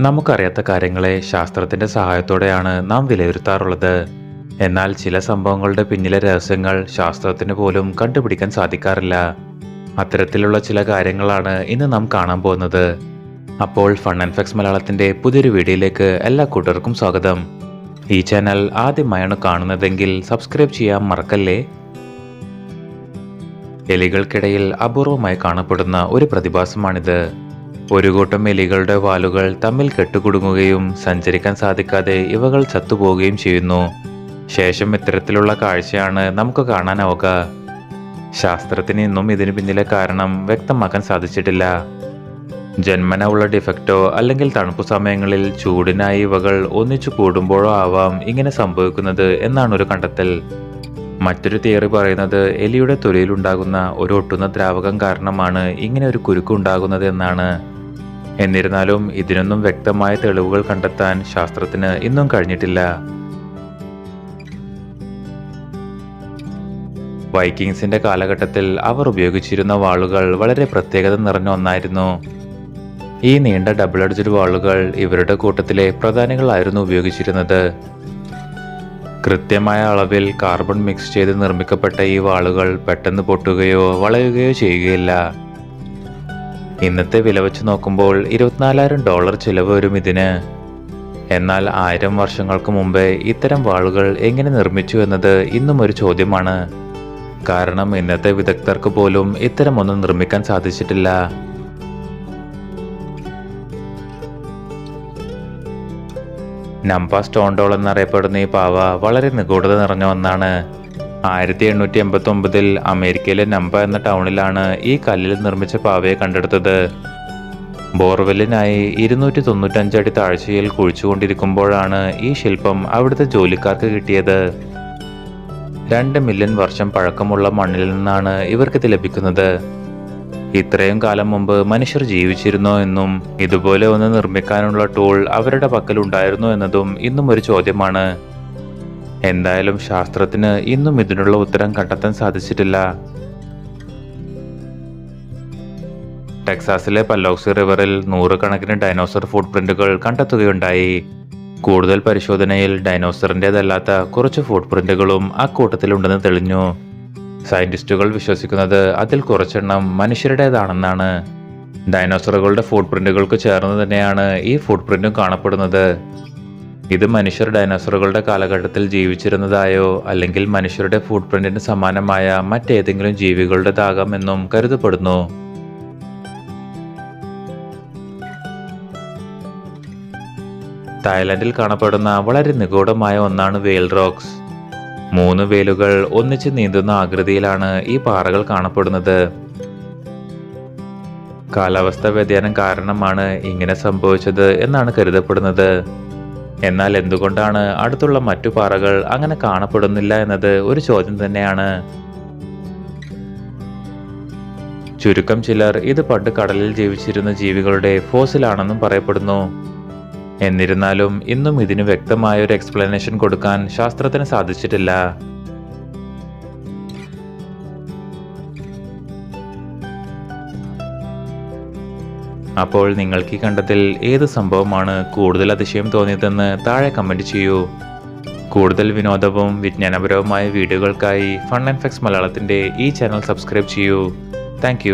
നമുക്കറിയാത്ത കാര്യങ്ങളെ ശാസ്ത്രത്തിന്റെ സഹായത്തോടെയാണ് നാം വിലയിരുത്താറുള്ളത്. എന്നാൽ ചില സംഭവങ്ങളുടെ പിന്നിലെ രഹസ്യങ്ങൾ ശാസ്ത്രത്തിന് പോലും കണ്ടുപിടിക്കാൻ സാധിക്കാറില്ല. അത്തരത്തിലുള്ള ചില കാര്യങ്ങളാണ് ഇന്ന് നാം കാണാൻ പോകുന്നത്. അപ്പോൾ ഫൺ ആൻഡ് ഫാക്ട്സ് മലയാളത്തിന്റെ പുതിയൊരു വീഡിയോയിലേക്ക് എല്ലാ കൂട്ടർക്കും സ്വാഗതം. ഈ ചാനൽ ആദ്യമായാണ് കാണുന്നതെങ്കിൽ സബ്സ്ക്രൈബ് ചെയ്യാൻ മറക്കല്ലേ. എലികൾക്കിടയിൽ അപൂർവമായി കാണപ്പെടുന്ന ഒരു പ്രതിഭാസമാണിത്. ഒരു കൂട്ടം എലികളുടെ വാലുകൾ തമ്മിൽ കെട്ടുകുടുങ്ങുകയും സഞ്ചരിക്കാൻ സാധിക്കാതെ ഇവകൾ ചത്തുപോവുകയും ചെയ്യുന്നു. ശേഷം ഇത്തരത്തിലുള്ള കാഴ്ചയാണ് നമുക്ക് കാണാനാവുക. ശാസ്ത്രത്തിന് ഇന്നും ഇതിനു പിന്നിലെ കാരണം വ്യക്തമാക്കാൻ സാധിച്ചിട്ടില്ല. ജന്മന ഉള്ള ഡിഫക്റ്റോ അല്ലെങ്കിൽ തണുപ്പു സമയങ്ങളിൽ ചൂടിനായി ഇവകൾ ഒന്നിച്ചു കൂടുമ്പോഴോ ആവാം ഇങ്ങനെ സംഭവിക്കുന്നത് എന്നാണ് ഒരു കണ്ടെത്തൽ. മറ്റൊരു തിയറി പറയുന്നത് എലിയുടെ തൊലിയിലുണ്ടാകുന്ന ഒരു ഒട്ടുന്ന ദ്രാവകം കാരണമാണ് ഇങ്ങനെ ഒരു കുരുക്ക് ഉണ്ടാകുന്നത് എന്നാണ്. എന്നിരുന്നാലും ഇതിനൊന്നും വ്യക്തമായ തെളിവുകൾ കണ്ടെത്താൻ ശാസ്ത്രത്തിന് ഇന്നും കഴിഞ്ഞിട്ടില്ല. വൈക്കിങ്സിന്റെ കാലഘട്ടത്തിൽ അവർ ഉപയോഗിച്ചിരുന്ന വാളുകൾ വളരെ പ്രത്യേകത നിറഞ്ഞ ഒന്നായിരുന്നു. ഈ നീണ്ട ഡബിൾ എഡ്ജഡ് വാളുകൾ ഇവരുടെ കൂട്ടത്തിലെ പ്രധാനികളായിരുന്നു ഉപയോഗിച്ചിരുന്നത്. കൃത്യമായ അളവിൽ കാർബൺ മിക്സ് ചെയ്ത് നിർമ്മിക്കപ്പെട്ട ഈ വാളുകൾ പെട്ടെന്ന് പൊട്ടുകയോ വളയുകയോ ചെയ്യുകയില്ല. ഇന്നത്തെ വില വെച്ച് നോക്കുമ്പോൾ $24,000 ചിലവ് വരും ഇതിന്. എന്നാൽ 1000 വർഷങ്ങൾക്ക് മുമ്പേ ഇത്തരം വാളുകൾ എങ്ങനെ നിർമ്മിച്ചു എന്നത് ഇന്നും ഒരു ചോദ്യമാണ്. കാരണം ഇന്നത്തെ വിദഗ്ധർക്ക് പോലും ഇത്തരമൊന്നും നിർമ്മിക്കാൻ സാധിച്ചിട്ടില്ല. നമ്പ സ്റ്റോൺ ഡോൾ എന്നറിയപ്പെടുന്ന ഈ പാവ വളരെ നിഗൂഢത നിറഞ്ഞ ഒന്നാണ്. 1889 അമേരിക്കയിലെ നമ്പ എന്ന ടൗണിലാണ് ഈ കല്ലിൽ നിർമ്മിച്ച പാവയെ കണ്ടെടുത്തത്. ബോർവെല്ലിനായി 295 അടി താഴ്ചയിൽ കുഴിച്ചുകൊണ്ടിരിക്കുമ്പോഴാണ് ഈ ശില്പം അവിടുത്തെ ജോലിക്കാർക്ക് കിട്ടിയത്. 2 മില്യൺ വർഷം പഴക്കമുള്ള മണ്ണിൽ നിന്നാണ് ഇവർക്കിത് ലഭിക്കുന്നത്. ഇത്രയും കാലം മുമ്പ് മനുഷ്യർ ജീവിച്ചിരുന്നോ എന്നും ഇതുപോലെ ഒന്ന് നിർമ്മിക്കാനുള്ള ടൂൾ അവരുടെ പക്കൽ ഉണ്ടായിരുന്നു എന്നതും ഇന്നും ഒരു ചോദ്യമാണ്. എന്തായാലും ശാസ്ത്രത്തിന് ഇന്നും ഇതിനുള്ള ഉത്തരം കണ്ടെത്താൻ സാധിച്ചിട്ടില്ല. ടെക്സാസിലെ പല്ലോക്സി റിവറിൽ 100 കണക്കിന് ഡൈനോസർ ഫുട് പ്രിന്റുകൾ കണ്ടെത്തുകയുണ്ടായി. കൂടുതൽ പരിശോധനയിൽ ഡൈനോസറിൻ്റെതല്ലാത്ത കുറച്ച് ഫുട് പ്രിന്റുകളും ആ കൂട്ടത്തിലുണ്ടെന്ന് തെളിഞ്ഞു. സയന്റിസ്റ്റുകൾ വിശ്വസിക്കുന്നത് അതിൽ കുറച്ചെണ്ണം മനുഷ്യരുടേതാണെന്നാണ്. ഡൈനോസറുകളുടെ ഫുട് പ്രിന്റുകൾക്ക് ചേർന്ന് തന്നെയാണ് ഈ ഫുട് പ്രിന്റും കാണപ്പെടുന്നത്. ഇത് മനുഷ്യർ ഡൈനോസറുകളുടെ കാലഘട്ടത്തിൽ ജീവിച്ചിരുന്നതായോ അല്ലെങ്കിൽ മനുഷ്യരുടെ ഫുട് പ്രിന്റിന് സമാനമായ മറ്റേതെങ്കിലും ജീവികളുടേതാകാമെന്നും കരുതപ്പെടുന്നു. തായ്ലൻഡിൽ കാണപ്പെടുന്ന വളരെ നിഗൂഢമായ ഒന്നാണ് വെയിൽ റോക്സ്. 3 വേലുകൾ ഒന്നിച്ച് നീന്തുന്ന ആകൃതിയിലാണ് ഈ പാറകൾ കാണപ്പെടുന്നത്. കാലാവസ്ഥാ വ്യതിയാനം കാരണമാണ് ഇങ്ങനെ സംഭവിച്ചത് എന്നാണ് കരുതപ്പെടുന്നത്. എന്നാൽ എന്തുകൊണ്ടാണ് അടുത്തുള്ള മറ്റു പാറകൾ അങ്ങനെ കാണപ്പെടുന്നില്ല എന്നത് ഒരു ചോദ്യം തന്നെയാണ്. ചുരുക്കം ചിലർ ഇത് പണ്ട് കടലിൽ ജീവിച്ചിരുന്ന ജീവികളുടെ ഫോസിലാണെന്നും പറയപ്പെടുന്നു. എന്നിരുന്നാലും ഇന്നും ഇതിന് വ്യക്തമായ ഒരു എക്സ്പ്ലനേഷൻ കൊടുക്കാൻ ശാസ്ത്രത്തിന് സാധിച്ചിട്ടില്ല. അപ്പോൾ നിങ്ങൾക്ക് ഈ കണ്ടതിൽ ഏത് സംഭവമാണ് കൂടുതൽ അതിശയം തോന്നിയതെന്ന് താഴെ കമന്റ് ചെയ്യൂ. കൂടുതൽ വിനോദവും വിജ്ഞാനപരവുമായ വീഡിയോകൾക്കായി ഫൺ ആൻഡ് ഫാക്ട്സ് മലയാളത്തിന്റെ ഈ ചാനൽ സബ്സ്ക്രൈബ് ചെയ്യൂ. താങ്ക്